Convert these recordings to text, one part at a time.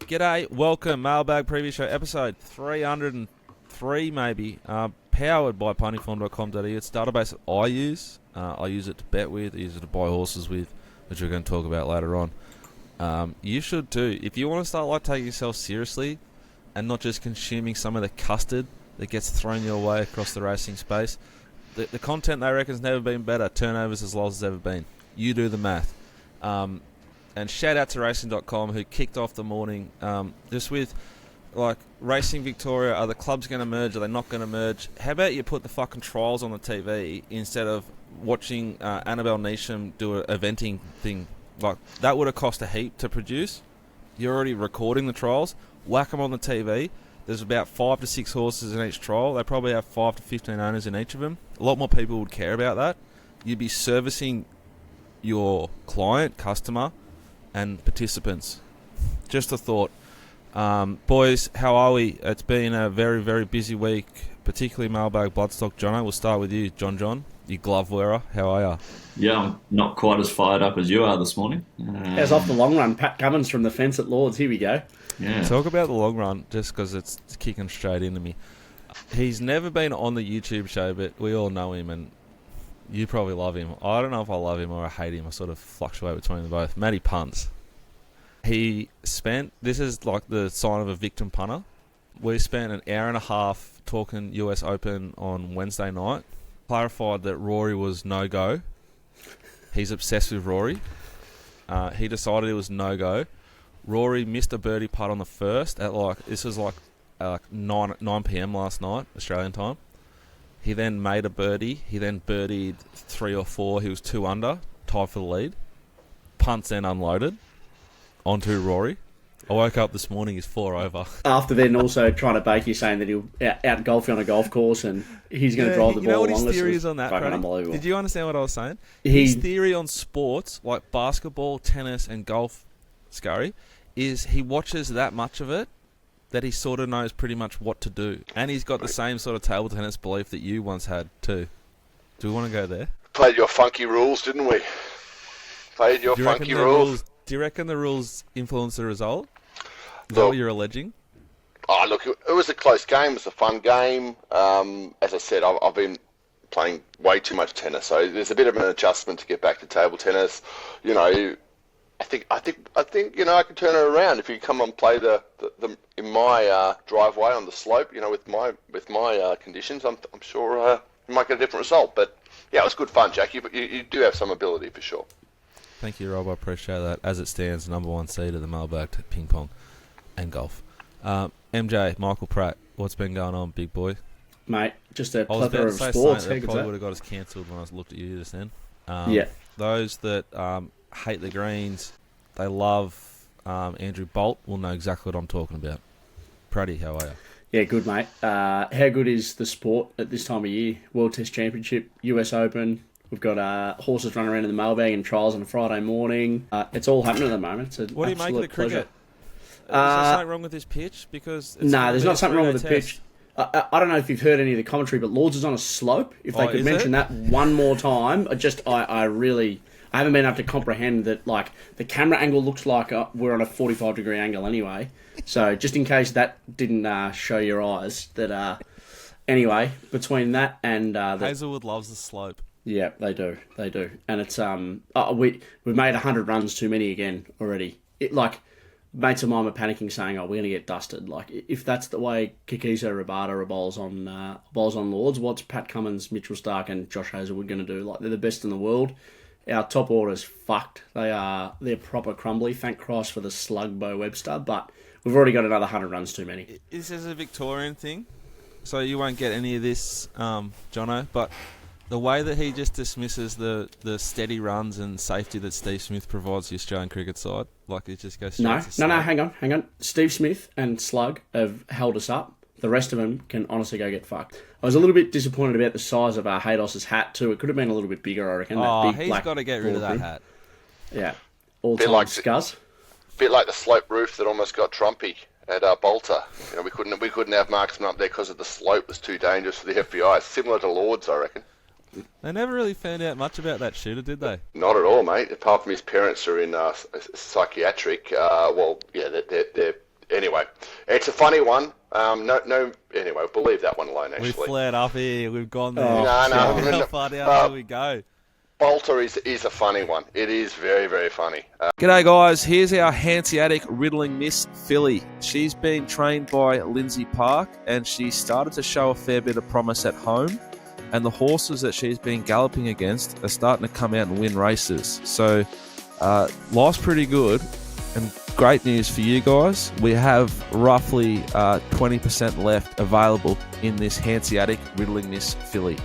G'day, welcome, Mailbag Preview Show, episode 303 maybe, powered by puntyform.com.au. It's a database that I use. I use it to bet with, I use it to buy horses with, which we're going to talk about later on. You should too. If you want to start taking yourself seriously and not just consuming some of the custard that gets thrown your way across the racing space, the content they reckon has never been better, turnovers as low as it's ever been. You do the math. And shout out to racing.com who kicked off the morning just with Racing Victoria, are the clubs going to merge, are they not going to merge? How about you put the fucking trials on the TV instead of watching Annabelle Neesham do an eventing thing? That would have cost a heap to produce. You're already recording the trials, whack them on the TV. There's about 5 to 6 horses in each trial. They probably have 5 to 15 owners in each of them. A lot more people would care about that. You'd be servicing your client, customer, and participants. Just a thought. Boys, how are we? It's been a very, very busy week, particularly Mailbag Bloodstock. Jono, we'll start with you. John, you glove wearer. How are you? Yeah, I'm not quite as fired up as you are this morning. As off the long run, Pat Cummins from the fence at Lords. Here we go. Yeah. Talk about the long run, just because it's kicking straight into me. He's never been on the YouTube show, but we all know him, and you probably love him. I don't know if I love him or I hate him. I sort of fluctuate between them both. Matty punts. He spent... This is like the sign of a victim punter. We spent an hour and a half talking US Open on Wednesday night. Clarified that Rory was no-go. He's obsessed with Rory. He decided it was no-go. Rory missed a birdie putt on the first at this was 9 p.m. last night, Australian time. He then made a birdie. He then birdied 3 or 4. He was 2 under, tied for the lead. Punts then unloaded onto Rory. I woke up this morning, he's 4 over. After then also trying to bake you saying that he'll out golf you on a golf course and he's going to drive the ball along. You know what his theory is on that, Pratty? Did you understand what I was saying? His theory on sports, like basketball, tennis and golf, Scurry, is he watches that much of it that he sort of knows pretty much what to do. And he's got the same sort of table tennis belief that you once had too. Do we want to go there? Played your funky rules, didn't we? Played your funky rules. Do you reckon the rules influence the result? Is that what you're alleging? Oh, look, it was a close game. It was a fun game. As I said, I've been playing way too much tennis, so there's a bit of an adjustment to get back to table tennis. You know, I think you know I can turn it around if you come and play the in my driveway on the slope. You know, with my conditions, I'm sure you might get a different result. But yeah, it was good fun, Jackie. But you do have some ability for sure. Thank you, Rob. I appreciate that. As it stands, number 1 seed of the mailbag to ping pong and golf. MJ, Michael Pratt, what's been going on, big boy? Mate, just a plethora of sports. That probably would have got us cancelled when I looked at you just then. Yeah. Those that hate the greens, they love Andrew Bolt, will know exactly what I'm talking about. Pratty, how are you? Yeah, good, mate. How good is the sport at this time of year? World Test Championship, US Open. We've got horses running around in the mailbag and trials on a Friday morning. It's all happening at the moment. It's what do you make of the cricket? Is there something wrong with this pitch? Because there's not something wrong with the pitch. I don't know if you've heard any of the commentary, but Lords is on a slope. If they could mention that one more time, I haven't been able to comprehend that. Like the camera angle looks like we're on a 45-degree angle anyway. So just in case that didn't show your eyes, that anyway between that and Hazelwood loves the slope. Yeah, they do, and it's we've made 100 runs too many again already. Mates of mine were panicking, saying, "Oh, we're going to get dusted." Like if that's the way Kikiso Rabada bowls on Lords, what's Pat Cummins, Mitchell Stark, and Josh Hazelwood going to do? Like they're the best in the world. Our top order's fucked. They're proper crumbly. Thank Christ for the slug Bo Webster, but we've already got another 100 runs too many. This is a Victorian thing, so you won't get any of this, Jono, but the way that he just dismisses the steady runs and safety that Steve Smith provides the Australian cricket side, like it just goes straight to slug. No, hang on. Steve Smith and Slug have held us up. The rest of them can honestly go get fucked. I was a little bit disappointed about the size of Haydos's hat too. It could have been a little bit bigger, I reckon. He's got to get rid of that hat. Yeah, all-time scuzz. Bit like the slope roof that almost got Trumpy at Bolter. You know, we couldn't have marksmen up there because of the slope was too dangerous for the FBI. Similar to Lords, I reckon. They never really found out much about that shooter, did they? Not at all, mate. Apart from his parents are in psychiatric. Well, yeah, they're it's a funny one. Anyway, we'll leave that one alone, actually. We flared up here. We've gone there. No. How far down do we go? Bolter is a funny one. It is very, very funny. G'day guys, here's our Hanseatic riddling Miss filly. She's been trained by Lindsay Park and she started to show a fair bit of promise at home, and the horses that she's been galloping against are starting to come out and win races. So life's pretty good, and great news for you guys. We have roughly 20% left available in this Hanseatic riddling Miss filly.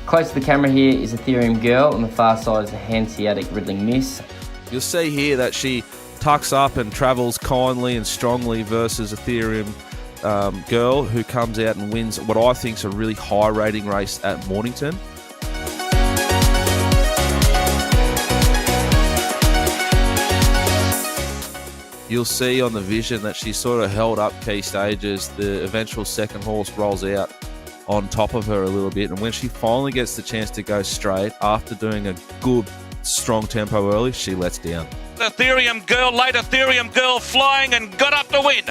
Close to the camera here is Ethereum Girl, on the far side is the Hanseatic Riddling Miss. You'll see here that she tucks up and travels kindly and strongly versus Ethereum Girl, who comes out and wins what I think is a really high rating race at Mornington. You'll see on the vision that she sort of held up key stages. The eventual second horse rolls out on top of her a little bit, and when she finally gets the chance to go straight after doing a good strong tempo early, she lets down. Ethereum Girl, late Ethereum Girl flying and got up to win.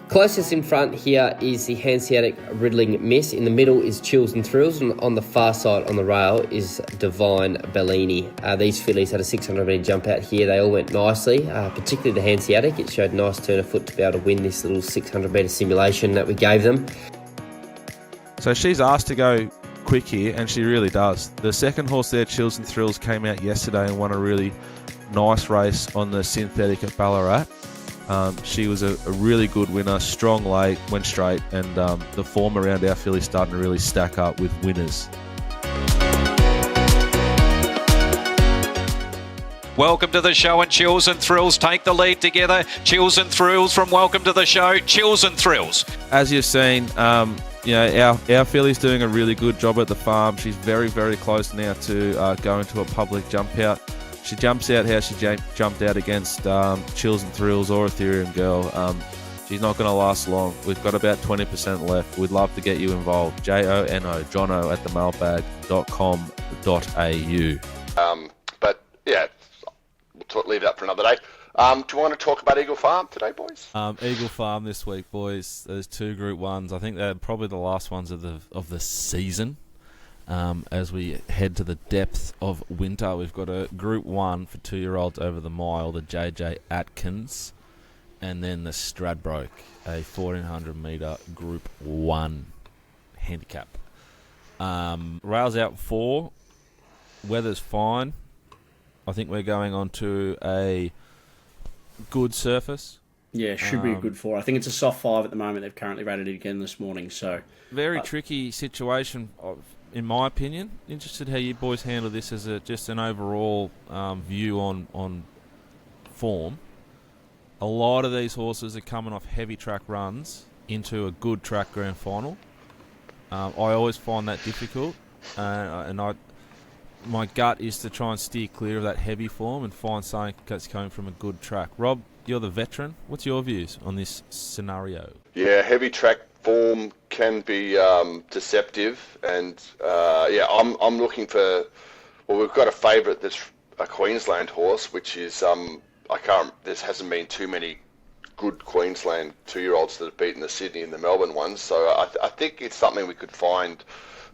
Closest in front here is the Hanseatic Riddling Miss. In the middle is Chills and Thrills, and on the far side on the rail is Divine Bellini. These fillies had a 600-metre jump out here. They all went nicely, particularly the Hanseatic. It showed nice turn of foot to be able to win this little 600-metre simulation that we gave them. So she's asked to go quick here, and she really does. The second horse there, Chills and Thrills, came out yesterday and won a really nice race on the synthetic at Ballarat. She was a really good winner, strong late, went straight, and the form around our filly starting to really stack up with winners. Welcome to the show, and Chills and Thrills take the lead together. Chills and Thrills from Welcome to the Show. Chills and Thrills. As you've seen, our filly's doing a really good job at the farm. She's very, very close now to going to a public jump out. She jumps out how she jumped out against Chills and Thrills or Ethereum Girl. She's not going to last long. We've got about 20% left. We'd love to get you involved. Jono at themailbag.com.au. But yeah, we'll leave that for another day. Do you want to talk about Eagle Farm today, boys? Eagle Farm this week, boys. There's 2 Group 1s. I think they're probably the last ones of the season. As we head to the depths of winter, we've got a Group 1 for 2-year-olds over the mile, the J.J Atkins, and then the Stradbroke, a 1400-metre Group 1 handicap. Rails out 4. Weather's fine. I think we're going on to a good surface. Yeah, should be a good 4. I think it's a soft 5 at the moment. They've currently rated it again this morning. So very tricky situation, in my opinion. Interested how you boys handle this as just an overall view on form. A lot of these horses are coming off heavy track runs into a good track grand final. I always find that difficult, and my gut is to try and steer clear of that heavy form and find something that's coming from a good track. Rob, you're the veteran. What's your views on this scenario? Yeah, heavy track form can be deceptive, and I'm looking for. Well, we've got a favourite that's a Queensland horse, which is there hasn't been too many good Queensland 2-year-olds that have beaten the Sydney and the Melbourne ones, so I think it's something we could find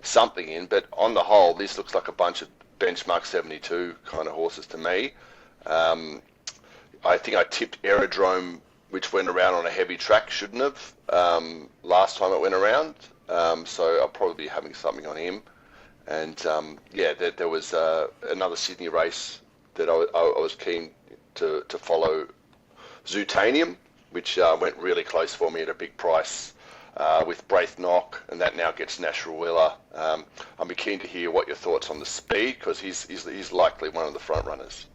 something in. But on the whole, this looks like a bunch of benchmark 72 kind of horses to me. I think I tipped Aerodrome, which went around on a heavy track, shouldn't have, last time it went around. So I'll probably be having something on him. And there was another Sydney race that I was keen to follow, Zootanium, which went really close for me at a big price with Braith Knock, and that now gets Nashua Wheeler. I'd be keen to hear what your thoughts on the speed, because he's likely one of the front runners.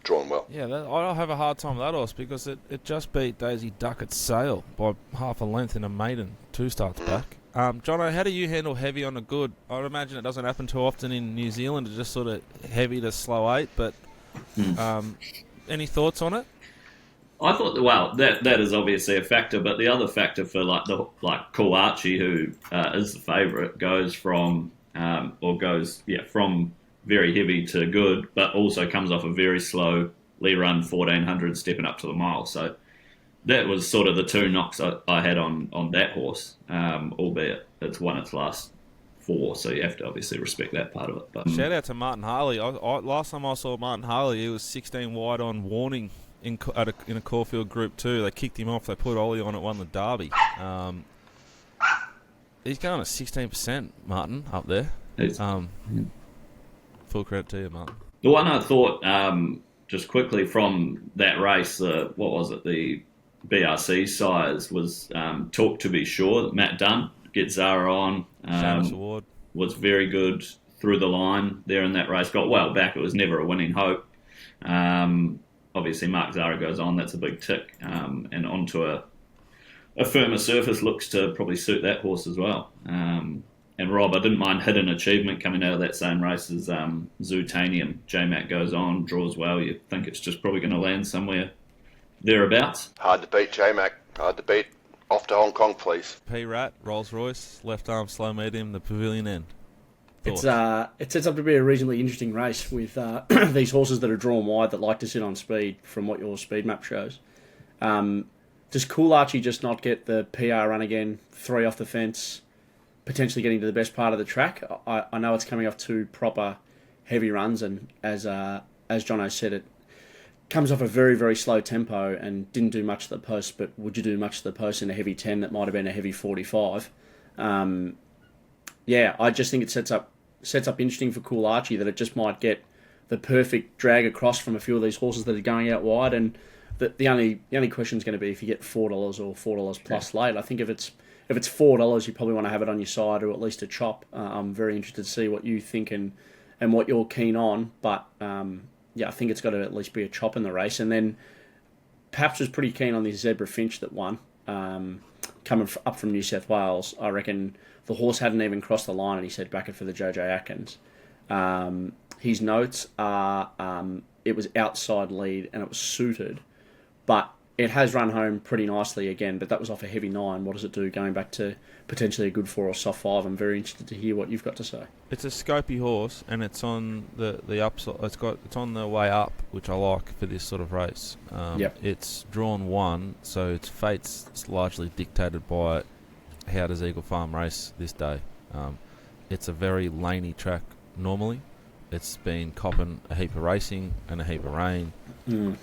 Drawn well. Yeah, I have a hard time with that horse because it just beat Daisy Duckett's Sale by half a length in a maiden 2 starts back. Jono, how do you handle heavy on a good? I would imagine it doesn't happen too often in New Zealand. It's just sort of heavy to slow 8, but any thoughts on it? I thought, that is obviously a factor, but the other factor for Cool Archie, who is the favourite, goes from from very heavy to good, but also comes off a very slow Lee run 1400 stepping up to the mile. So that was sort of the two knocks I had on that horse, albeit it's won its last 4, so you have to obviously respect that part of it. But Shout out to Martin Harley. Last time I saw Martin Harley, he was 16 wide on warning in a Caulfield Group 2. They kicked him off. They put Ollie on it, won the Derby. He's going at 16%, Martin, up there. Full credit to you, Martin. The one I thought, just quickly from that race, what was it, the BRC sires was Talk to Be Sure, that Matt Dunn gets Zara on. Shamus Award. Was very good through the line there in that race. Got well back. It was never a winning hope. Obviously, Mark Zara goes on. That's a big tick. And onto a firmer surface looks to probably suit that horse as well. And Rob, I didn't mind Hidden Achievement coming out of that same race as Zootanium. J-Mac goes on, draws well. You think it's just probably going to land somewhere thereabouts. Hard to beat, J-Mac. Hard to beat. Off to Hong Kong, please. P-Rat, Rolls-Royce, left arm slow medium, the pavilion end. It sets up to be a reasonably interesting race with these horses that are drawn wide that like to sit on speed from what your speed map shows. Does Cool Archie just not get the PR run again, 3 off the fence, potentially getting to the best part of the track? I know it's coming off 2 proper heavy runs, and as Jono said, it comes off a very, very slow tempo and didn't do much to the post, but would you do much to the post in a heavy 10 that might have been a heavy 45? I just think it sets up interesting for Cool Archie, that it just might get the perfect drag across from a few of these horses that are going out wide, and the only question is going to be if you get $4 or $4 plus late. I think if it's $4, you probably want to have it on your side, or at least a chop. I'm very interested to see what you think and what you're keen on, but I think it's got to at least be a chop in the race. And then Paps was pretty keen on this Zebra Finch that won, coming up from New South Wales. I reckon the horse hadn't even crossed the line, and he said back it for the J.J Atkins. His notes are it was outside lead and it was suited, but it has run home pretty nicely again, but that was off a heavy 9. What does it do going back to potentially a good 4 or soft 5? I'm very interested to hear what you've got to say. It's a scopy horse, and it's on the upside. It's on the way up, which I like for this sort of race. It's drawn 1, so its fate's largely dictated by how does Eagle Farm race this day. It's a very laney track normally. It's been copping a heap of racing and a heap of rain,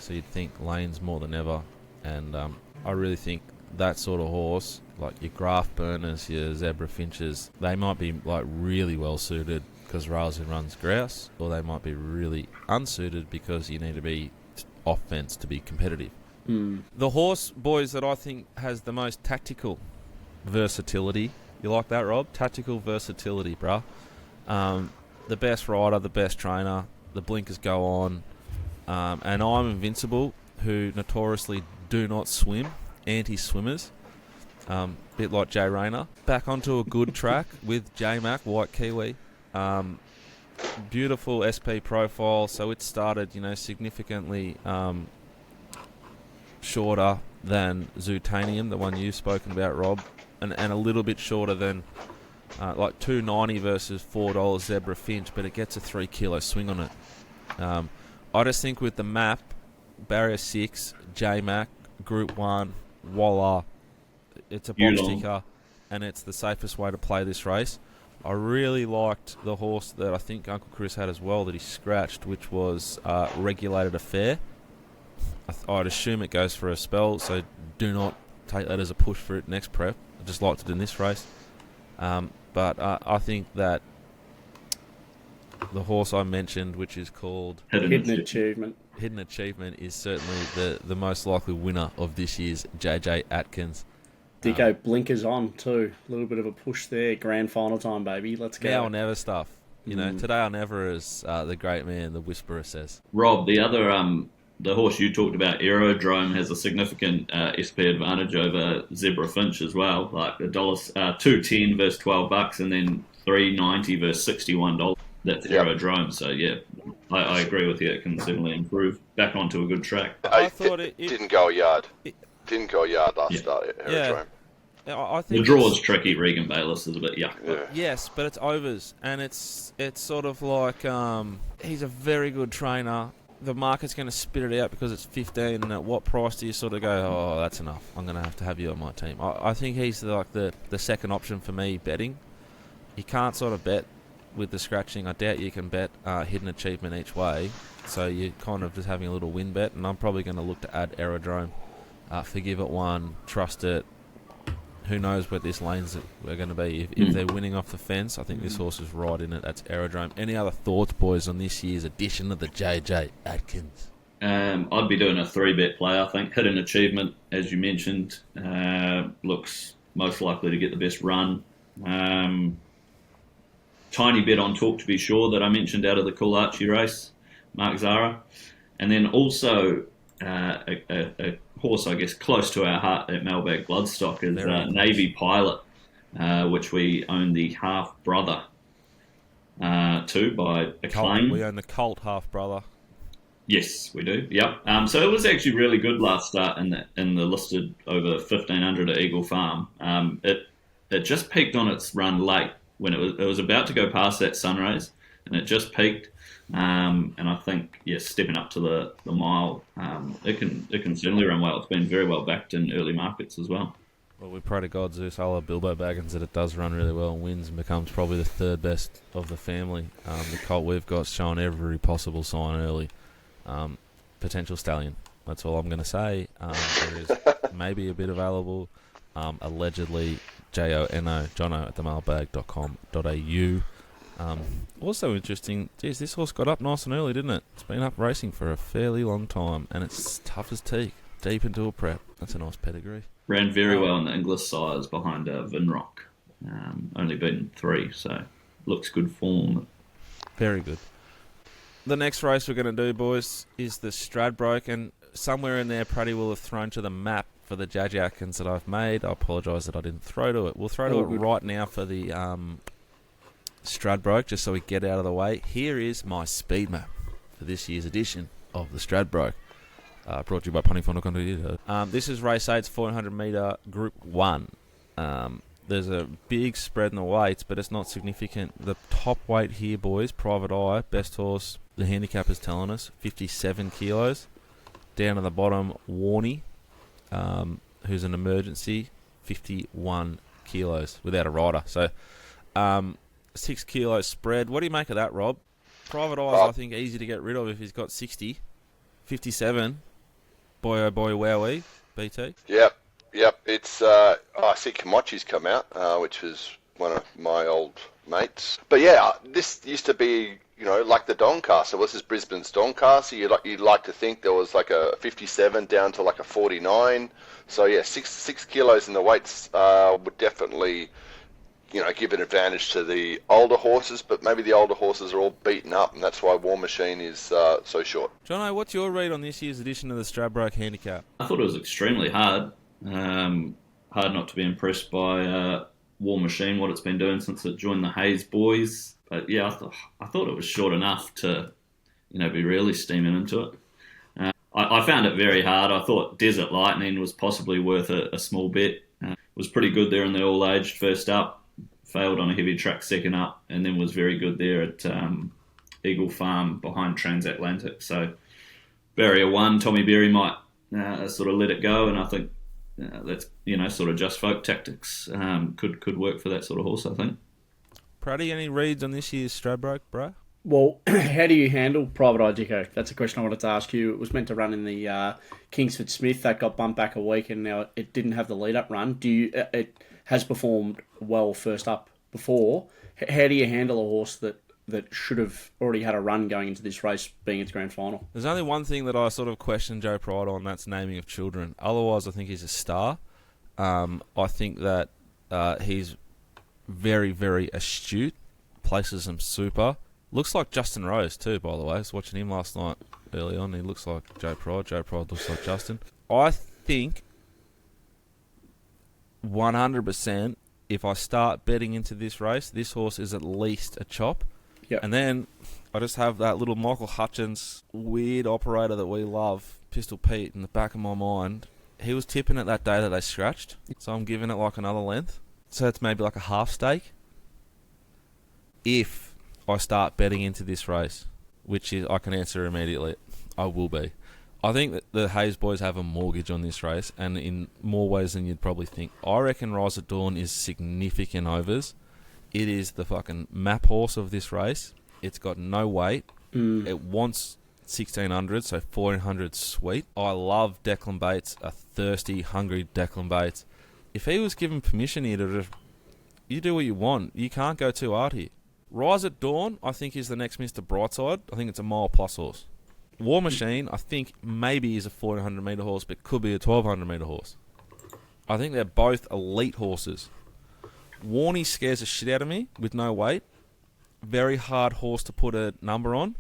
so you'd think lanes more than ever. And I really think that sort of horse, like your Graft Burners, your Zebra Finches, they might be like really well suited because Railsy runs grouse, or they might be really unsuited because you need to be off fence to be competitive. The horse, boys, that I think has the most tactical versatility. You like that, Rob? Tactical versatility, bruh. The best rider, the best trainer, the blinkers go on, and I'm Invincible, who notoriously do not swim, anti-swimmers, bit like Jay Rayner. Back onto a good track with J-Mac, White Kiwi. Beautiful SP profile, so it started, significantly shorter than Zootanium, the one you've spoken about, Rob, and a little bit shorter than like $2.90 versus $4 Zebra Finch, but it gets a 3 kilo swing on it. I just think with the map, Barrier 6, J-Mac, Group 1, voila, it's a box ticker, and it's the safest way to play this race. I really liked the horse that I think Uncle Chris had as well that he scratched, which was Regulated Affair. I'd assume it goes for a spell, so do not take that as a push for it next prep. I just liked it in this race. But I think that the horse I mentioned, which is called Hidden Achievement, is certainly the most likely winner of this year's J.J Atkins. Dicko blinkers on too. A little bit of a push there. Grand final time, baby. Let's go. Now or never stuff. Today or never, as the great man, the Whisperer, says. Rob, the other the horse you talked about, Aerodrome, has a significant SP advantage over Zebra Finch as well. Like $2.10 versus $12, and then $3.90 versus $61. That's Aerodrome. So yeah, I agree with you. It can certainly improve back onto a good track. I thought it didn't go a yard. Didn't go a yard last start. Aerodrome. I think the draw is tricky. Regan Bayless is a bit yuck. Yeah. Yes, but it's overs, and it's sort of like he's a very good trainer. the market's going to spit it out because it's 15, and at what price do you sort of go, oh, that's enough, I'm going to have you on my team? I think he's the second option for me betting. You can't sort of bet with the scratching. I doubt you can bet hidden achievement each way, so you're kind of just having a little win bet, and I'm probably going to look to add Aerodrome. Forgive it one, trust it. Who knows what this lane's are going to be. If they're winning off the fence, I think this horse is right in it. That's Aerodrome. Any other thoughts, boys, on this year's edition of the J.J Atkins? I'd be doing a 3-bet play, I think. Hidden Achievement, as you mentioned, looks most likely to get the best run. Tiny bet on Talk to be sure that I mentioned out of the Cool Archie race, Mark Zara. And then also a horse, I guess, close to our heart at Mailbag Bloodstock is Navy Pilot, which we own the half-brother to by Acclaim. We own the Colt half-brother. Yes, we do. Yep. So it was actually really good last start in the listed over 1,500 at Eagle Farm. It just peaked on its run late when it was about to go past that Sunrays, and it just peaked. And I think, stepping up to the mile, it can certainly run well. It's been very well backed in early markets as well. Well, we pray to God, Zeus, I love Bilbo Baggins, that it does run really well and wins and becomes probably the third best of the family. The colt we've got showing every possible sign early. Potential stallion. That's all I'm going to say. There is maybe a bit available. Allegedly, Jono at themailbag.com.au. Also interesting, geez, this horse got up nice and early, didn't it? It's been up racing for a fairly long time, and it's tough as teak, deep into a prep. That's a nice pedigree. Ran very well in the English sires behind Vinrock. Only beaten 3, so looks good form. Very good. The next race we're going to do, boys, is the Stradbroke, and somewhere in there, Pratty will have thrown to the map for the J.J Atkins that I've made. I apologise that I didn't throw to it. We'll throw to it right now for the Stradbroke, just so we get out of the way. Here is my speed map for this year's edition of the Stradbroke, brought to you by Punning. This is race 8's 400 metre Group 1. There's a big spread in the weights, but it's not significant. The top weight here, boys, Private Eye, best horse, the handicap is telling us, 57 kilos. Down at the bottom, Warney, who's an emergency, 51 kilos without a rider. So 6 kilos spread. What do you make of that, Rob? Private Eye's, I think, easy to get rid of if he's got 60. 57. Boy, oh boy, wowee. BT? Yep. It's, I see Kamachi's come out, which was one of my old mates. But yeah, this used to be, like the Doncaster. This is Brisbane's Doncaster. You'd like to think there was like a 57 down to like a 49. So yeah, 6 kilos in the weights would definitely, give an advantage to the older horses, but maybe the older horses are all beaten up, and that's why War Machine is so short. Jono, what's your read on this year's edition of the Stradbroke Handicap? I thought it was extremely hard. Hard not to be impressed by War Machine, what it's been doing since it joined the Hayes boys. But yeah, I thought it was short enough to, be really steaming into it. I found it very hard. I thought Desert Lightning was possibly worth a small bet. Was pretty good there in the all-aged first up. Failed on a heavy track second up, and then was very good there at Eagle Farm behind Transatlantic. So barrier 1, Tommy Berry might sort of let it go, and I think that's sort of just folk tactics. Could work for that sort of horse, I think. Pratty, any reads on this year's Stradbroke, bro? Well, how do you handle Private Eye, Dicko? That's a question I wanted to ask you. It was meant to run in the Kingsford Smith. That got bumped back a week, and now it didn't have the lead-up run. It has performed well first up before. How do you handle a horse that should have already had a run going into this race, being its grand final? There's only one thing that I sort of question Joe Pride on, that's naming of children. Otherwise, I think he's a star. I think that he's very, very astute, places him super. Looks like Justin Rose too, by the way. I was watching him last night early on. He looks like Joe Pride. Joe Pride looks like Justin. I think 100% if I start betting into this race, this horse is at least a chop. Yep. And then I just have that little Michael Hutchins weird operator that we love, Pistol Pete, in the back of my mind. He was tipping it that day that they scratched, so I'm giving it like another length. So it's maybe like a half stake. If I start betting into this race, which is I can answer immediately. I will be. I think that the Hayes boys have a mortgage on this race, and in more ways than you'd probably think. I reckon Rise at Dawn is significant overs. It is the fucking map horse of this race. It's got no weight. It wants 1600, so 1400 sweet. I love Declan Bates, a thirsty, hungry Declan Bates. If he was given permission here to just, you do what you want. You can't go too hard here. Rise at Dawn, I think, is the next Mr. Brightside. I think it's a mile plus horse. War Machine, I think, maybe is a 1400 metre horse, but could be a 1200 metre horse. I think they're both elite horses. Warney scares the shit out of me with no weight. Very hard horse to put a number on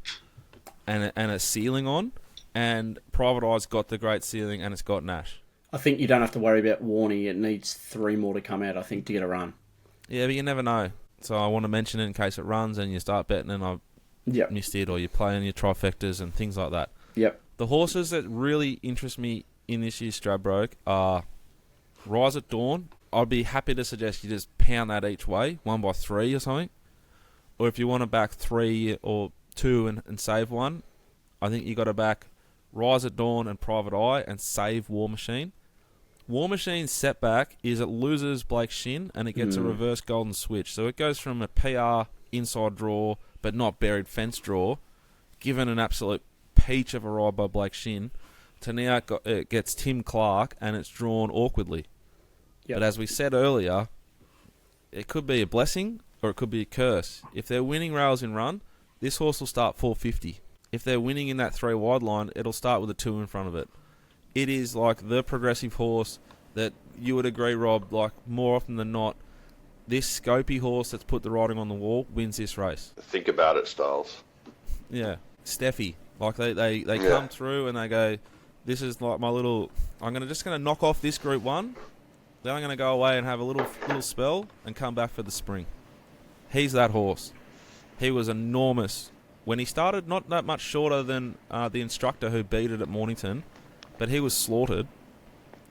and a ceiling on. And Private Eye's got the great ceiling, and it's got Nash. I think you don't have to worry about Warney. It needs 3 more to come out, I think, to get a run. Yeah, but you never know. So I want to mention it in case it runs and you start betting and I missed it, or you play on your trifectas and things like that. Yep. The horses that really interest me in this year's Stradbroke are Rise at Dawn. I'd be happy to suggest you just pound that each way, 1 by 3 or something. Or if you want to back 3 or 2 and save 1, I think you got to back Rise at Dawn and Private Eye and save War Machine. War Machine's setback is it loses Blake Shin and it gets a reverse golden switch. So it goes from a PR inside draw but not buried fence draw, given an absolute peach of a ride by Blake Shin, to now it gets Tim Clark and it's drawn awkwardly. Yep. But as we said earlier, it could be a blessing or it could be a curse. If they're winning rails in run, this horse will start 450. If they're winning in that 3 wide line, it'll start with a 2 in front of it. It is like the progressive horse that you would agree, Rob, like more often than not, this scopy horse that's put the writing on the wall wins this race. Think about it, Styles. Yeah. Steffi. Like they come through and they go, this is like my little, I'm just going to knock off this Group 1. Then I'm going to go away and have a little spell and come back for the spring. He's that horse. He was enormous. When he started, not that much shorter than the instructor who beat it at Mornington, but he was slaughtered.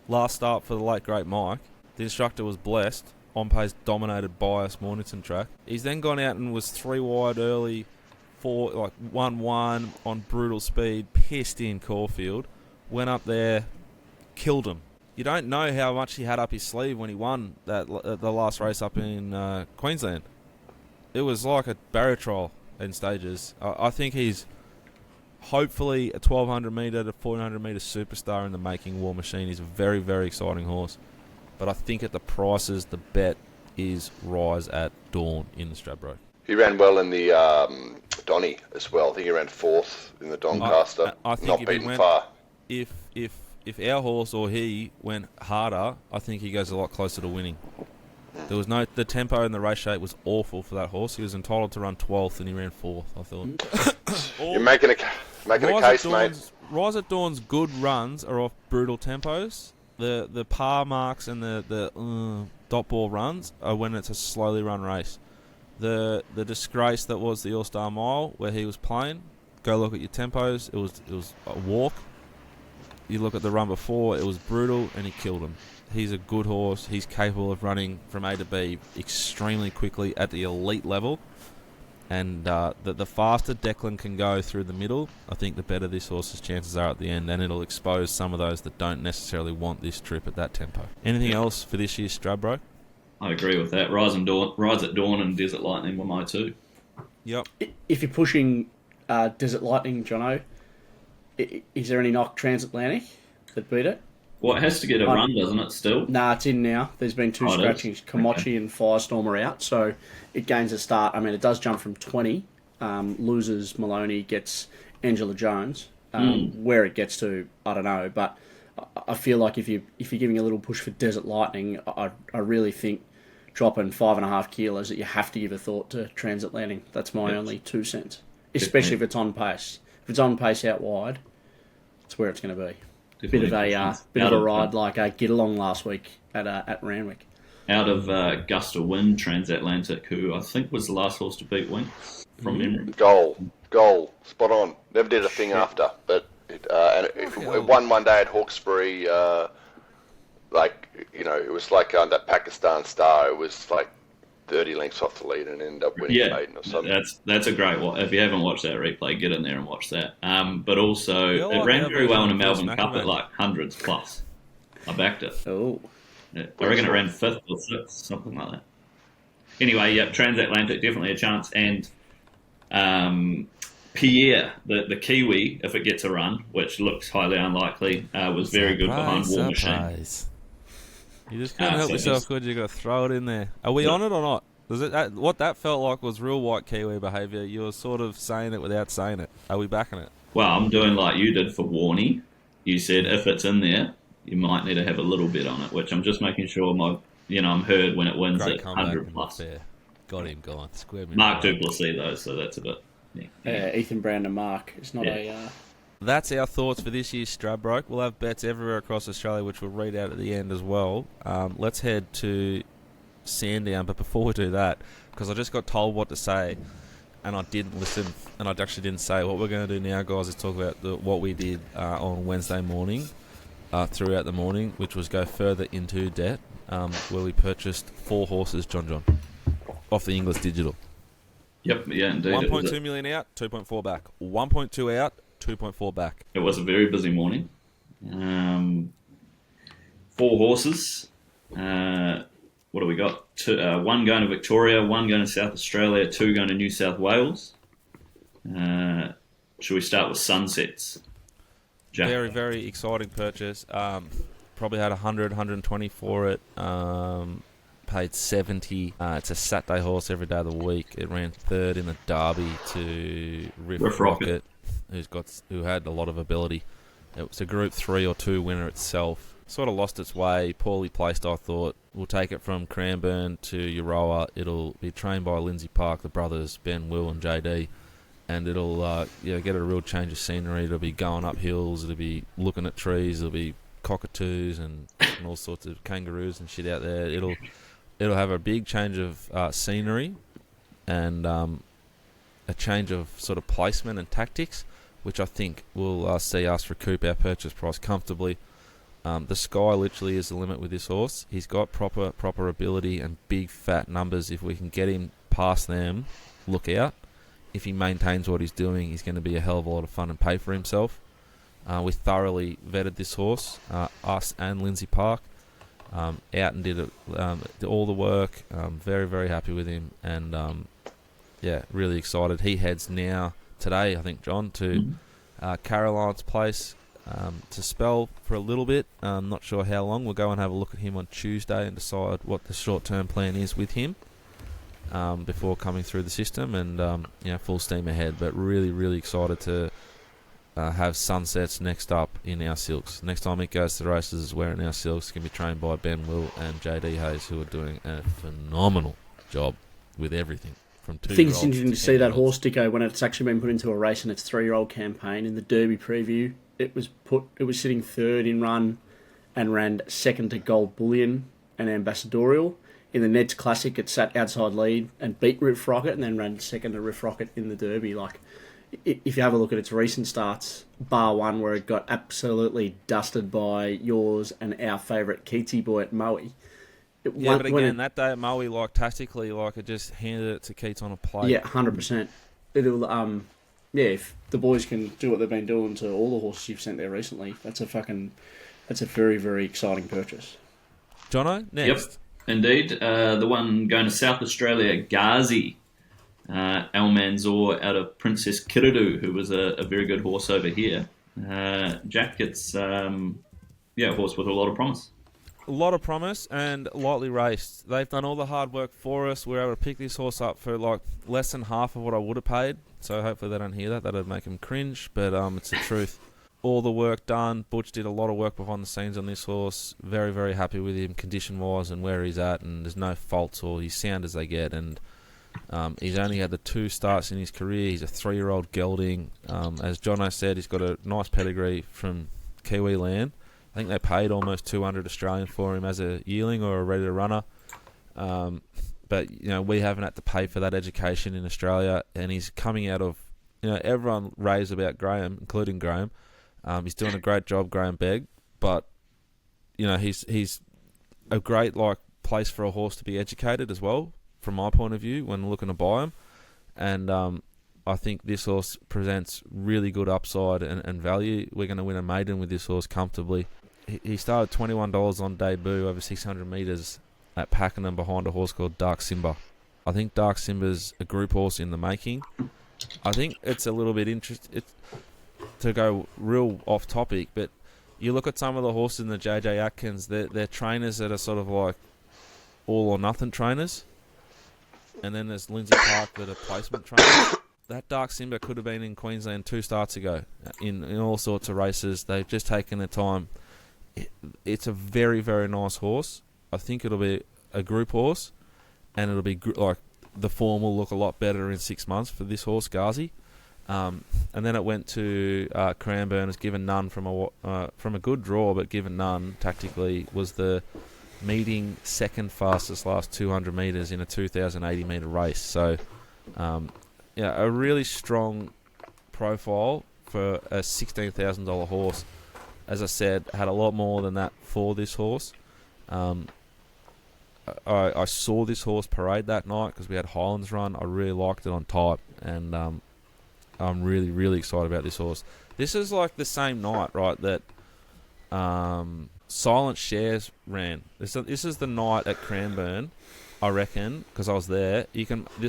Last start for the late, great Mike. The instructor was blessed. On pace dominated bias Mornington track. He's then gone out and was 3 wide early, 1-1 on brutal speed, pissed in Caulfield. Went up there, killed him. You don't know how much he had up his sleeve when he won the last race up in Queensland. It was like a barrier trial in stages. I think he's hopefully a 1200 metre to 1400 metre superstar in the making. War Machine. He's a very, very exciting horse. But I think at the prices, the bet is Rise at Dawn in the Stradbroke. He ran well in the Donny as well. I think he ran 4th in the Doncaster. I think not if beaten he went, far. If our horse or he went harder, I think he goes a lot closer to winning. There was the tempo and the race shape was awful for that horse. He was entitled to run 12th and he ran 4th, I thought. You're making a case, mate. Rise at Dawn's good runs are off brutal tempos. The par marks and the dot ball runs are when it's a slowly run race. The disgrace that was the All-Star Mile where he was playing, go look at your tempos. It was a walk. You look at the run before, it was brutal and he killed him. He's a good horse. He's capable of running from A to B extremely quickly at the elite level. And the faster Declan can go through the middle, I think the better this horse's chances are at the end, and it'll expose some of those that don't necessarily want this trip at that tempo. Anything else for this year's Stradbroke? I agree with that. Rise at Dawn and Desert Lightning were my 2. Yep. If you're pushing Desert Lightning, Jono, is there any knock Transatlantic that beat it? Well, it has to get a run, doesn't it, still? Nah, it's in now. There's been 2 scratchings. Komochi and Firestorm are out, so it gains a start. I mean, it does jump from 20. Loses Maloney, gets Angela Jones. Where it gets to, I don't know. But I feel like if you're giving a little push for Desert Lightning, I really think dropping 5.5 kilos that you have to give a thought to Transatlantic. That's my only 2 cents. Especially if it's on pace. If it's on pace out wide, that's where it's going to be. Bit of a ride like Get Along last week at Randwick. Out of Gust of Wind, Transatlantic, who I think was the last horse to beat Wink from memory. Goal, spot on. Never did a thing after, but it won one day at Hawkesbury. It was like that Pakistan Star. It was like 30 lengths off the lead and ended up winning maiden or something. That's a great one. If you haven't watched that replay, get in there and watch that. But also, it ran very well in a Melbourne Cup at like hundreds plus. I backed it. Oh, I reckon it ran 5th or 6th, something like that. Anyway, Transatlantic, definitely a chance. And Pierre, the Kiwi, if it gets a run, which looks highly unlikely, was very good behind War Machine. You just couldn't help yourself, could you? You got to throw it in there. Are we on it or not? Does it? What that felt like was real white Kiwi behaviour. You were sort of saying it without saying it. Are we backing it? Well, I'm doing like you did for Warney. You said if it's in there, you might need to have a little bit on it, which I'm just making sure I'm heard when it wins at 100 plus. Got him gone. Mark Duplessis though, so that's a bit. Ethan Brown and Mark. It's not a. That's our thoughts for this year's Stradbroke. We'll have bets everywhere across Australia, which we'll read out at the end as well. Let's head to Sandown, but before we do that, because I just got told what to say, and I didn't listen, and I actually didn't say. What we're going to do now, guys, is talk about what we did on Wednesday morning, throughout the morning, which was go further into debt, where we purchased 4 horses, John, off the Inglis Digital. Yep, yeah, indeed. 1.2 million out, 2.4 back. 1.2 out, 2.4 back. It was a very busy morning. 4 horses. What do we got? 1 going to Victoria, 1 going to South Australia, 2 going to New South Wales. Should we start with Sunsets? Jack? Very, very exciting purchase. Probably had 100, 120 for it. Paid 70. It's a Saturday horse every day of the week. It ran 3rd in the Derby to Riff Rocket, who had a lot of ability. It was a Group 3 or 2 winner itself. Sort of lost its way, poorly placed, I thought. We'll take it from Cranbourne to Euroa. It'll be trained by Lindsay Park, the brothers, Ben, Will and JD. And it'll get a real change of scenery. It'll be going up hills. It'll be looking at trees. It'll be cockatoos and all sorts of kangaroos and shit out there. It'll have a big change of scenery and a change of sort of placement and tactics, which I think will see us recoup our purchase price comfortably. The sky literally is the limit with this horse. He's got proper ability and big fat numbers. If we can get him past them, look out. If he maintains what he's doing, he's going to be a hell of a lot of fun and pay for himself. We thoroughly vetted this horse, us and Lindsay Park. Out and did all the work. Very, very happy with him, and really excited. He heads now today, I think, John, to Caroline's place to spell for a little bit. I'm not sure how long. We'll go and have a look at him on Tuesday and decide what the short-term plan is with him before coming through the system, and full steam ahead. But really, really excited to have Sunsets next up in our silks. Next time it goes to the races is wearing our silks. It's going to be trained by Ben Will and JD Hayes, who are doing a phenomenal job with everything. From I think it's interesting to see that horse, Dicko, when it's actually been put into a race in its 3-year-old campaign. In the Derby preview, it was sitting 3rd in run and ran 2nd to Gold Bullion and Ambassadorial. In the Neds Classic, it sat outside lead and beat Riff Rocket and then ran 2nd to Riff Rocket in the Derby. Like, if you have a look at its recent starts, bar one where it got absolutely dusted by yours and our favourite Keatsy boy at Maui. But again, that day at Maui, tactically, it just handed it to Keats on a plate. Yeah, 100%. It'll, if the boys can do what they've been doing to all the horses you've sent there recently, that's a very, very exciting purchase. Jono, next. Yep, indeed. The one going to South Australia, Ghazi. El Manzor out of Princess Kiridu, who was a very good horse over here. Jack gets a horse with a lot of promise. A lot of promise and lightly raced. They've done all the hard work for us. We're able to pick this horse up for less than half of what I would have paid. So hopefully they don't hear that. That'd make them cringe, but it's the truth. All the work done. Butch did a lot of work behind the scenes on this horse. Very, very happy with him condition-wise and where he's at, and there's no faults, or he's sound as they get. And he's only had the 2 starts in his career. He's a 3-year-old gelding. As Jono said, he's got a nice pedigree from Kiwi land. I think they paid almost 200 Australian for him as a yearling or a ready runner. But we haven't had to pay for that education in Australia, and he's coming out of everyone raves about Graham, including Graham. He's doing a great job, Graham Begg, but he's a great place for a horse to be educated as well from my point of view when looking to buy him. And I think this horse presents really good upside and value. We're going to win a maiden with this horse comfortably. He started $21 on debut over 600 metres at Pakenham behind a horse called Dark Simba. I think Dark Simba's a group horse in the making. I think it's a little bit interesting to go real off topic, but you look at some of the horses in the J.J Atkins, they're trainers that are sort of like all or nothing trainers. And then there's Lindsay Park that are placement trainers. That Dark Simba could have been in Queensland 2 starts ago in all sorts of races. They've just taken their time. It's a very, very nice horse. I think it'll be a group horse, and it'll be like the form will look a lot better in 6 months for this horse, Ghazi. And then it went to Cranbourne, was given none from a good draw, but given none tactically, was the meeting second fastest last 200 metres in a 2,080 metre race. So, a really strong profile for a $16,000 horse. As I said, had a lot more than that for this horse. I saw this horse parade that night because we had Highlands run. I really liked it on type, and I'm really, really excited about this horse. This is like the same night, right, that Silent Shares ran. This is the night at Cranbourne, I reckon, because I was there.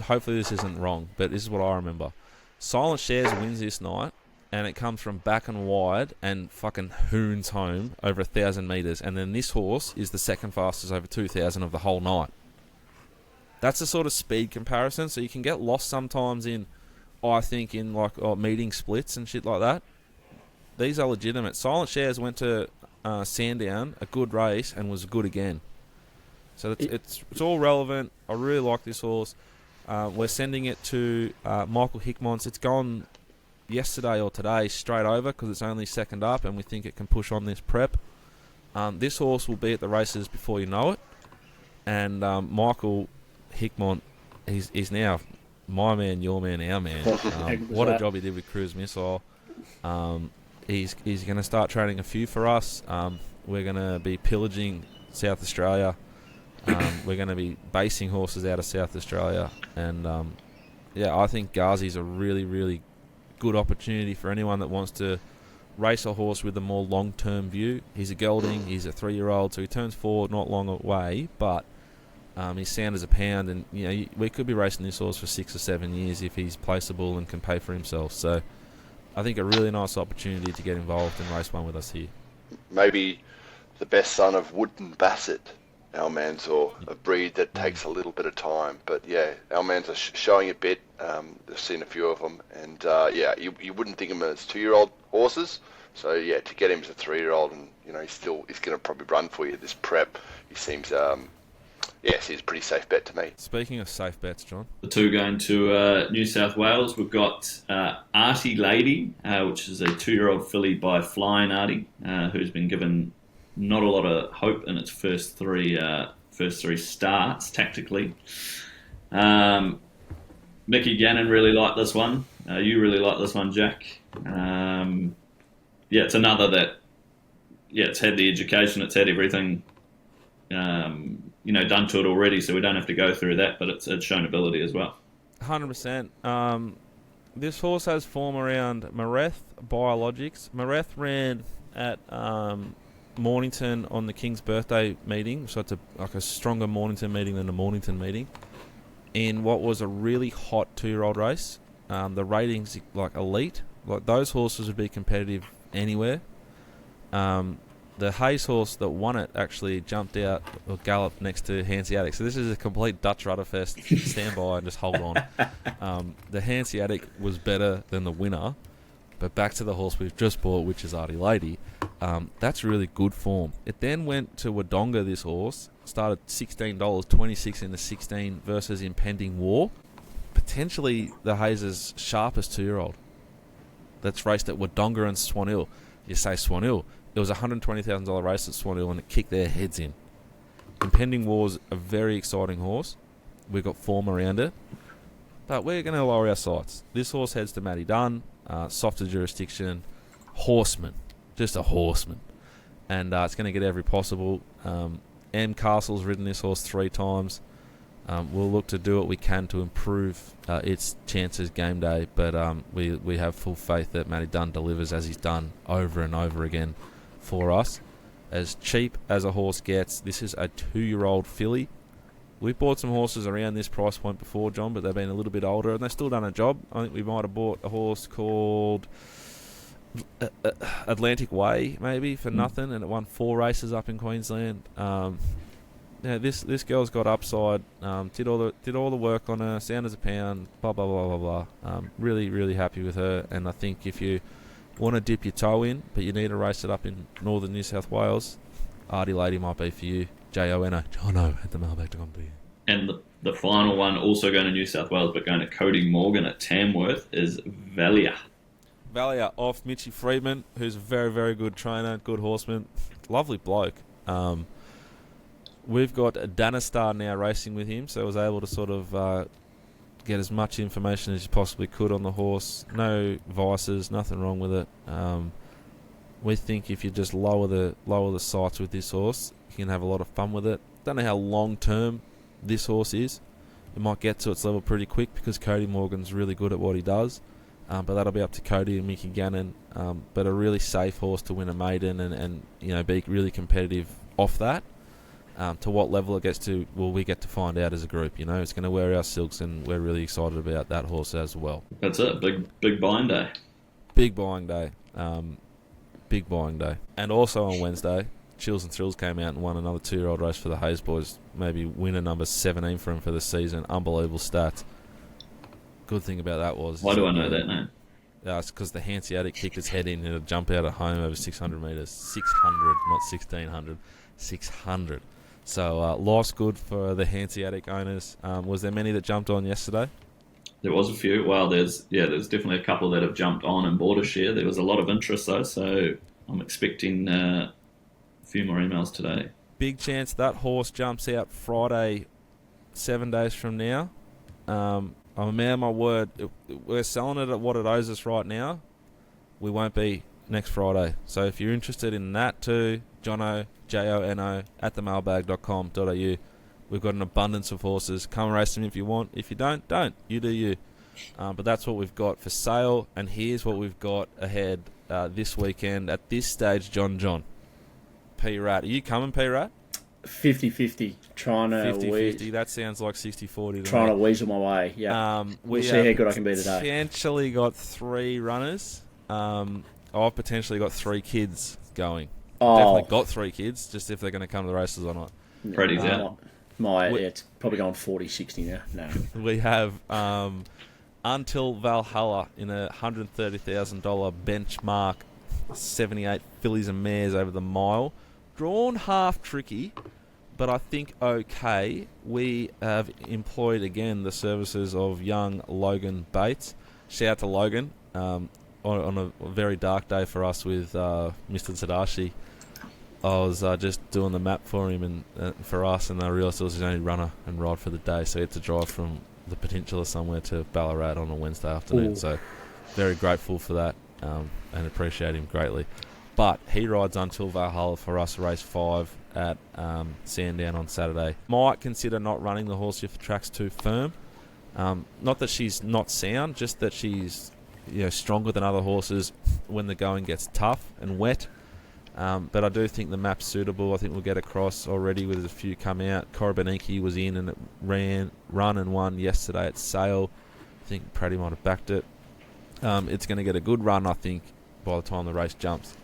Hopefully this isn't wrong, but this is what I remember. Silent Shares wins this night, and it comes from back and wide and fucking hoons home over 1,000 metres. And then this horse is the second fastest over 2,000 of the whole night. That's a sort of speed comparison. So you can get lost sometimes in, I think, in like meeting splits and shit like that. These are legitimate. Silent Shares went to Sandown, a good race, and was good again. So it's all relevant. I really like this horse. We're sending it to Michael Hickmont. It's gone yesterday or today straight over because it's only second up, and we think it can push on this prep. This horse will be at the races before you know it, and Michael Hickmont, he's now my man, your man, our man. What a job he did with Cruz Missile. He's going to start training a few for us. We're going to be pillaging South Australia. We're going to be basing horses out of South Australia, and I think Ghazi's a really, really good opportunity for anyone that wants to race a horse with a more long-term view. He's a gelding, he's a 3-year-old, so he turns 4 not long away, but he's sound as a pound, and we could be racing this horse for 6 or 7 years if he's placeable and can pay for himself. So I think a really nice opportunity to get involved and race one with us here. Maybe the best son of Wooden Bassett, Almanzor, a breed that takes a little bit of time. But yeah, Almanzor showing a bit. I've seen a few of them, and you wouldn't think of them as 2-year-old horses. So yeah, to get him as a 3-year-old, and he's going to probably run for you this prep. He seems he's a pretty safe bet to me. Speaking of safe bets, John, The 2 going to New South Wales. We've got Artie Lady, which is a 2-year-old filly by Flying Artie, who's been given not a lot of hope in its first three starts tactically. Mickey Gannon really liked this one. You really like this one, Jack. It's another that, it's had the education, it's had everything, done to it already, so we don't have to go through that, but it's shown ability as well. 100%. This horse has form around Mareth Biologics. Mareth ran at Mornington on the King's birthday meeting, so it's a stronger Mornington meeting than a Mornington meeting, in what was a really hot 2-year-old race. The ratings like elite, like those horses would be competitive anywhere. The Hayes horse that won it actually jumped out or galloped next to Hanseatic. So this is a complete Dutch Rudderfest. Stand by and just hold on. The Hanseatic was better than the winner. But back to the horse we've just bought, which is Artie Lady. That's really good form. It then went to Wodonga, this horse. Started $16, 26 in the 16 versus Impending War. Potentially the Hayes' sharpest 2-year-old. That's raced at Wodonga and Swan Hill. You say Swan Hill. It was a $120,000 race at Swan Hill, and it kicked their heads in. Impending War's a very exciting horse. We've got form around it. But we're going to lower our sights. This horse heads to Matty Dunn. Softer jurisdiction. Horseman. Just a horseman. And it's going to get every possible. M. Castle's ridden this horse 3 times. We'll look to do what we can to improve its chances game day, but we have full faith that Matty Dunn delivers as he's done over and over again for us. As cheap as a horse gets, this is a 2-year-old filly. We've bought some horses around this price point before, John, but they've been a little bit older and they've still done a job. I think we might have bought a horse called Atlantic Way, maybe, for nothing, and it won 4 races up in Queensland. This girl's got upside. Did all the work on her. Sound as a pound. Blah blah blah blah blah. Really really happy with her. And I think if you want to dip your toe in, but you need to race it up in northern New South Wales, Artie Lady might be for you. Jono at the Mailbag.com. And the final one, also going to New South Wales, but going to Cody Morgan at Tamworth, is Valia. Valia off Mitchie Friedman, who's a very very good trainer, good horseman, lovely bloke. We've got Danistar now racing with him, so I was able to sort of get as much information as you possibly could on the horse. No vices, nothing wrong with it. We think if you just lower the sights with this horse, you can have a lot of fun with it. Don't know how long term this horse is. It might get to its level pretty quick because Cody Morgan's really good at what he does. But that'll be up to Cody and Mickey Gannon. But a really safe horse to win a maiden and be really competitive off that. To what level it gets to, well, we get to find out as a group. It's going to wear our silks, and we're really excited about that horse as well. That's it. Big buying day. Big buying day. Big buying day. And also on Wednesday, Chills and Thrills came out and won another 2-year-old race for the Hayes boys. Maybe winner number 17 for him for the season. Unbelievable stats. Good thing about that was... Why do I know that name? It's because the Hanseatic kicked its head in and it jumped out at home over 600 metres. 600, not 1,600. 600. So life's good for the Hanseatic owners. Was there many that jumped on yesterday? There was a few. Well, there's definitely a couple that have jumped on and bought a share. There was a lot of interest though, so I'm expecting a few more emails today. Big chance that horse jumps out Friday, 7 days from now. I'm a man of my word. We're selling it at what it owes us right now. We won't be next Friday. So if you're interested in that too, Jono, Jono, at themailbag.com.au. We've got an abundance of horses. Come race them if you want. If you don't. You do you. But that's what we've got for sale. And here's what we've got ahead this weekend. At this stage, John. P-Rat. Are you coming, P-Rat? 50-50. Trying to 50-50. That sounds like 60-40 trying to weasel my way. Yeah. We'll see how good I can be today. Potentially got 3 runners. I've potentially got 3 kids going. Definitely got 3 kids, just if they're going to come to the races or not. Pretty's out. It's probably going 40-60 now. No. We have Until Valhalla in a $130,000 benchmark, 78 fillies and mares over the mile. Drawn half tricky, but I think okay. We have employed again the services of young Logan Bates. Shout out to Logan. On a very dark day for us with Mr. Tadashi, I was just doing the map for him and for us, and I realised it was his only runner and ride for the day, so he had to drive from the Peninsula somewhere to Ballarat on a Wednesday afternoon. Ooh. So very grateful for that and appreciate him greatly. But he rides Until Valhalla for us, race 5 at Sandown on Saturday. Might consider not running the horse if the track's too firm. Not that she's not sound, just that she's stronger than other horses when the going gets tough and wet. But I do think the map's suitable. I think we'll get across already with a few come out. Korobiniki was in and it run and won yesterday at Sale. I think Pratty might have backed it. It's going to get a good run, I think, by the time the race jumps.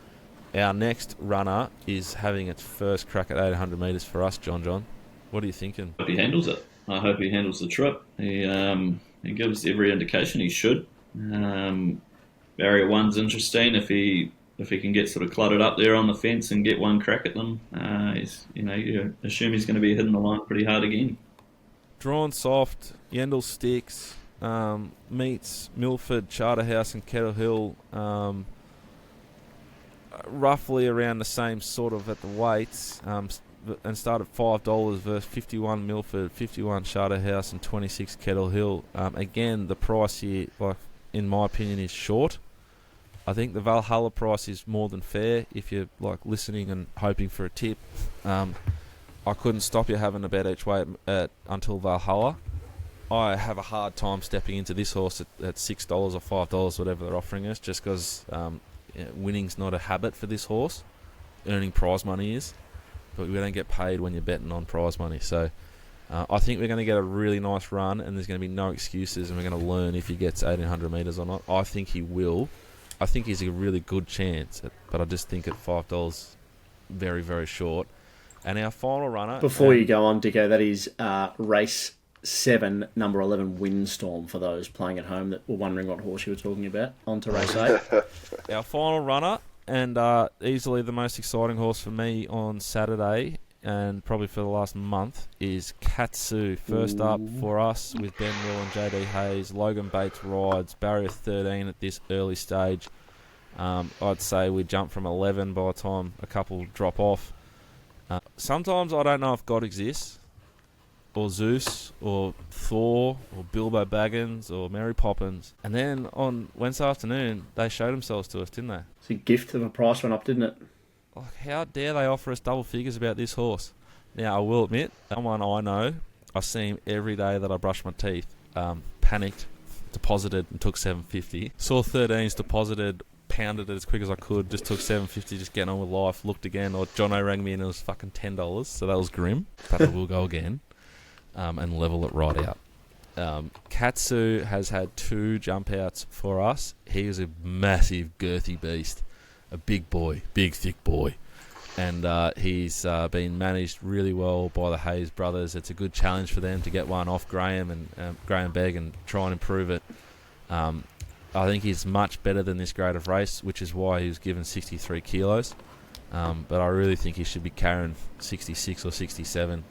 Our next runner is having its first crack at 800 metres for us, John. What are you thinking? I hope he handles it. I hope he handles the trip. He gives every indication he should. Barrier 1's interesting if he can get sort of cluttered up there on the fence and get one crack at them. You assume he's going to be hitting the line pretty hard again. Drawn soft, Yendall Sticks, meets Milford, Charterhouse and Kettle Hill, roughly around the same sort of at the weights, and start at $5 versus 51 Milford, 51 Charterhouse and 26 Kettle Hill. Again, the price here, in my opinion, is short. I think the Valhalla price is more than fair if you're listening and hoping for a tip. I I couldn't stop you having a bet each way until Valhalla. I have a hard time stepping into this horse at $6 or $5, whatever they're offering us, just because winning's not a habit for this horse. Earning prize money is, but we don't get paid when you're betting on prize money. So I think we're going to get a really nice run, and there's going to be no excuses, and we're going to learn if he gets 1,800 metres or not. I think he will. I think he's a really good chance, but I just think at $5, very, very short. And our final runner... Before you go on, Dicko, that is race 7, number 11, Windstorm, for those playing at home that were wondering what horse you were talking about. On to race 8. Our final runner, and easily the most exciting horse for me on Saturday, and probably for the last month, is Katsu. First up for us with Ben Will and J.D. Hayes. Logan Bates rides, barrier 13 at this early stage. I'd say we jump from 11 by the time a couple drop off. Sometimes I don't know if God exists, or Zeus, or Thor, or Bilbo Baggins, or Mary Poppins. And then on Wednesday afternoon, they showed themselves to us, didn't they? It's a gift and the price went up, didn't it? Like, how dare they offer us double figures about this horse? Now, I will admit, someone I know, I see him every day that I brush my teeth, panicked, deposited, and took $750. Saw 13s, deposited, pounded it as quick as I could, just took $750, just getting on with life, looked again, or Jono rang me and it was fucking $10, so that was grim, but I will go again. And level it right out. Katsu has had 2 jump outs for us. He is a massive, girthy beast. A big boy, big, thick boy. And he's been managed really well by the Hayes brothers. It's a good challenge for them to get one off Graham and Graham Begg and try and improve it. I think he's much better than this grade of race, which is why he was given 63 kilos. But I really think he should be carrying 66 or 67.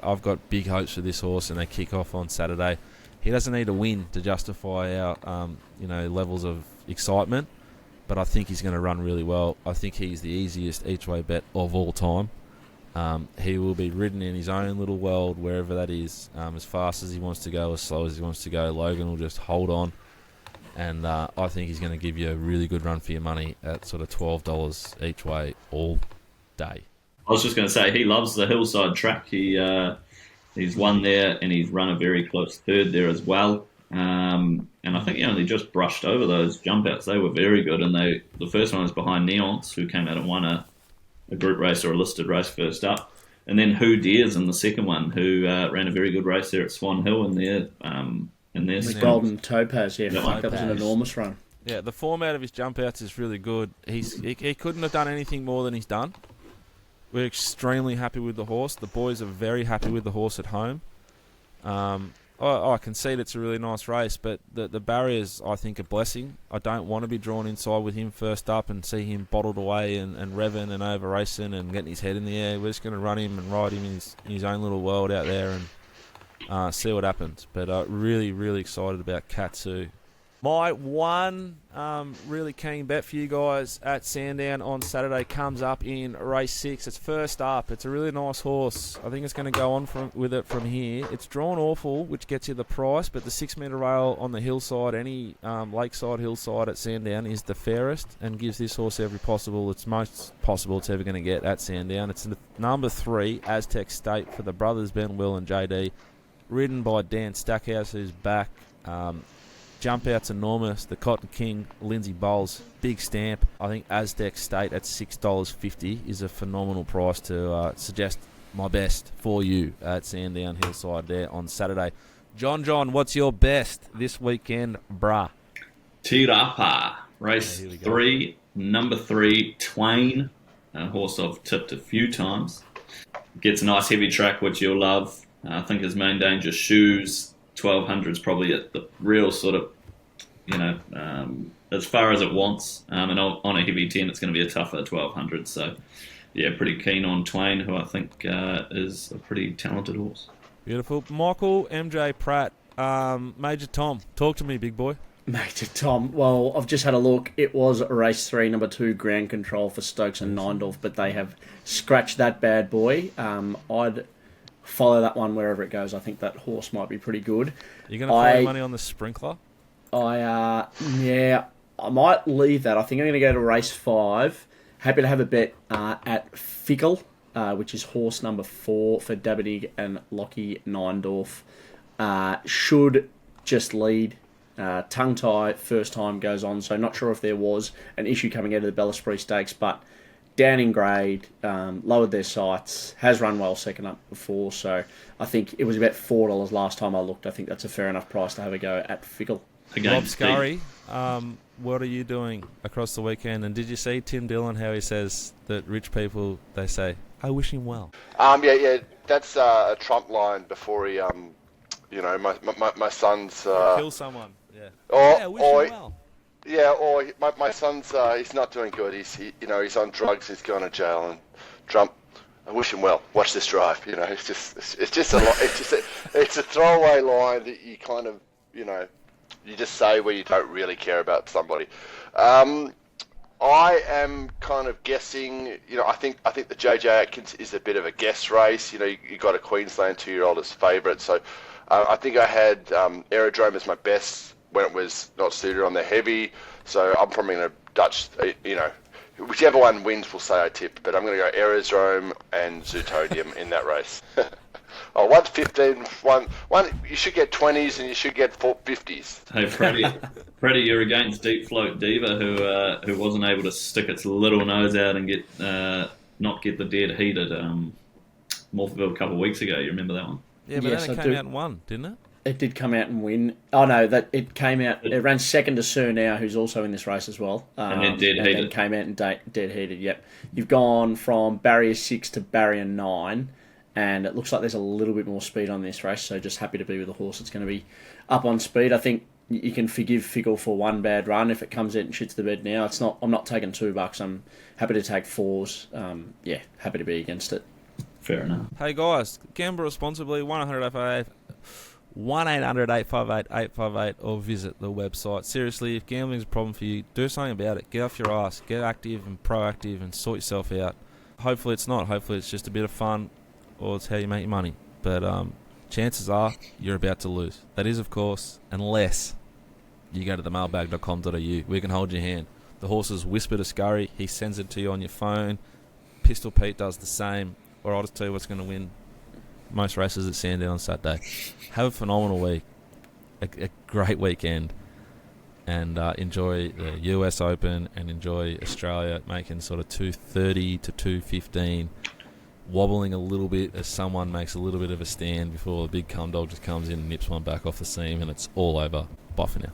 I've got big hopes for this horse, and they kick off on Saturday. He doesn't need a win to justify our, levels of excitement, but I think he's going to run really well. I think he's the easiest each-way bet of all time. He will be ridden in his own little world, wherever that is, as fast as he wants to go, as slow as he wants to go. Logan will just hold on, and I think he's going to give you a really good run for your money at sort of $12 each way all day. I was just going to say, he loves the hillside track. He's won there, and he's run a very close third there as well. And I think he only just brushed over those jump outs. They were very good, and the first one was behind Neons, who came out and won a group race or a listed race first up. And then Who Deers in the second one, who ran a very good race there at Swan Hill in their the Golden Topaz, yeah. Topaz. That was an enormous run. Yeah, the format of his jump outs is really good. He couldn't have done anything more than he's done. We're extremely happy with the horse. The boys are very happy with the horse at home. I concede it's a really nice race, but the barriers, I think, are a blessing. I don't want to be drawn inside with him first up and see him bottled away and revving and over racing and getting his head in the air. We're just going to run him and ride him in his own little world out there and see what happens. But really, really excited about Katsu. My one really keen bet for you guys at Sandown on Saturday comes up in race 6. It's first up. It's a really nice horse. I think it's going to go on with it from here. It's drawn awful, which gets you the price, but the 6 metre rail on the hillside, any lakeside hillside at Sandown, is the fairest and gives this horse it's most possible it's ever going to get at Sandown. It's the number 3, Aztec State, for the brothers Ben Will and JD, ridden by Dan Stackhouse, who's back. Jump out's enormous. The Cotton King, Lindsay Bowles, big stamp. I think Aztec State at $6.50 is a phenomenal price to suggest my best for you at Sandown Hillside there on Saturday. John, what's your best this weekend, brah? Tirapa, race 3, number 3, Twain, a horse I've tipped a few times. Gets a nice heavy track, which you'll love. I think his main danger, shoes. 1200's probably at the real sort of, as far as it wants. And on a heavy 10, it's going to be a tougher 1200. So, yeah, pretty keen on Twain, who I think is a pretty talented horse. Beautiful. Michael, MJ Pratt, Major Tom, talk to me, big boy. Major Tom. Well, I've just had a look. It was race 3, number 2, Ground Control for Stokes and Neindorf, but they have scratched that bad boy. I'd follow that one wherever it goes. I think that horse might be pretty good. You're going to throw money on the Sprinkler? I might leave that. I think I'm going to go to race 5. Happy to have a bet at Fickle which is horse number 4 for Dabadig and Lockie Neindorf. Should just lead. Tongue tie, first time goes on, so not sure if there was an issue coming out of the Bellesprit Stakes, but down in grade, lowered their sights, has run well second up before, so I think it was about $4 last time I looked. I think that's a fair enough price to have a go at Fickle. Rob Scurry, what are you doing across the weekend? And did you see Tim Dillon, how he says that rich people, they say, I wish him well? Yeah, that's a Trump line before he, my son's... kill someone, yeah. Wish him well. Yeah, or my son's, he's not doing good. He's on drugs, he's going to jail, and Trump, I wish him well. Watch this drive. It's just a throwaway line that you kind of, you just say where you don't really care about somebody. I am kind of guessing. I think the J.J Atkins is a bit of a guess race. You got a Queensland 2-year-old as favourite, so I think I had Aerodrome as my best when it was not suited on the heavy. So I'm probably going to Dutch. Whichever one wins, we'll say I tip. But I'm going to go Aerodrome and Zootonium in that race. Oh, 115, one. You should get 20s and you should get 50s. Hey, Pratty, you're against Deep Float Diva, who wasn't able to stick its little nose out and not get the dead heat at Morpheville a couple of weeks ago. You remember that one? Yeah, but then it came out and won, didn't it? It did come out and win. Oh no, it came out. It ran second to Sir Now, who's also in this race as well. And then dead heated. Then came out and dead heated. Yep. You've gone from barrier 6 to barrier 9. And it looks like there's a little bit more speed on this race, so just happy to be with a horse that's going to be up on speed. I think you can forgive Fickle for one bad run if it comes out and shits the bed now. I'm not taking $2. I'm happy to take 4s. Happy to be against it. Fair enough. Hey guys, gamble responsibly. 1-800-858-858 or visit the website. Seriously, if gambling's a problem for you, do something about it. Get off your ass. Get active and proactive and sort yourself out. Hopefully it's not. Hopefully it's just a bit of fun. Or it's how you make your money. But chances are you're about to lose. That is, of course, unless you go to the mailbag.com.au. We can hold your hand. The horses whisper to Scurry. He sends it to you on your phone. Pistol Pete does the same. Or I'll just tell you what's going to win most races at Sandown on Saturday. Have a phenomenal week. A great weekend. And enjoy the US Open and enjoy Australia making sort of 230 to 215. Wobbling a little bit as someone makes a little bit of a stand before the big cum dog just comes in and nips one back off the seam, and it's all over. Bye for now.